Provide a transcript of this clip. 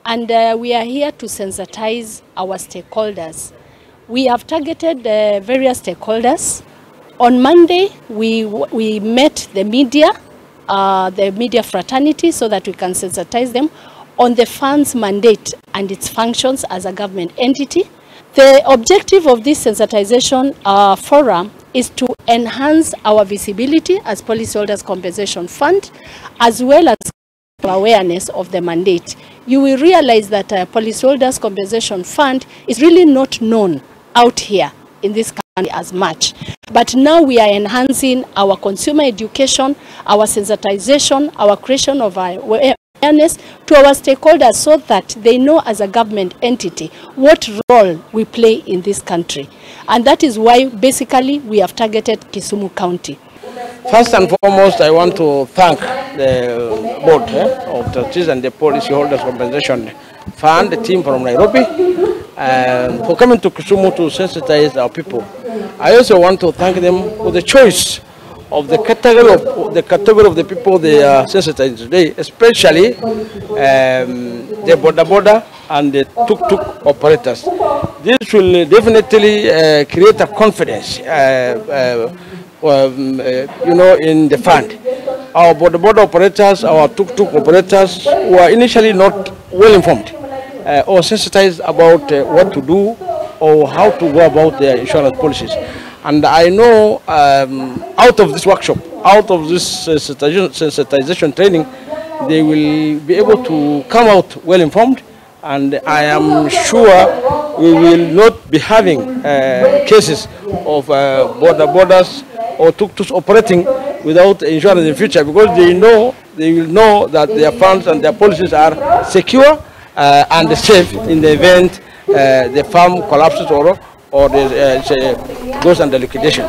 And we are here to sensitize our stakeholders. We have targeted various stakeholders. On Monday, we met the media fraternity, so that we can sensitize them on the fund's mandate and its functions as a government entity. The objective of this sensitization forum is to enhance our visibility as Policyholders Compensation Fund, as well as awareness of the mandate. You will realize that Policyholders Compensation Fund is really not known out here in this country as much. But now we are enhancing our consumer education, our sensitization, our creation of awareness to our stakeholders, so that they know as a government entity what role we play in this country. And that is why basically we have targeted Kisumu County. First and foremost, I want to thank the board of trustees and the Policyholders Compensation Fund, the team from Nairobi, for coming to Kisumu to sensitize our people. I also want to thank them for the choice of the category of the people they are sensitizing today, especially the border and the tuk-tuk operators. This will definitely create a confidence, in the fund. Our border operators, our tuk-tuk operators were initially not well informed or sensitized about what to do or how to go about their insurance policies. And I know out of this workshop, out of this sensitization training, they will be able to come out well informed, and I am sure we will not be having cases of borders or tuk-tuks operating without insurance in the future, because they will know that their funds and their policies are secure and safe in the event the farm collapses or goes under liquidation.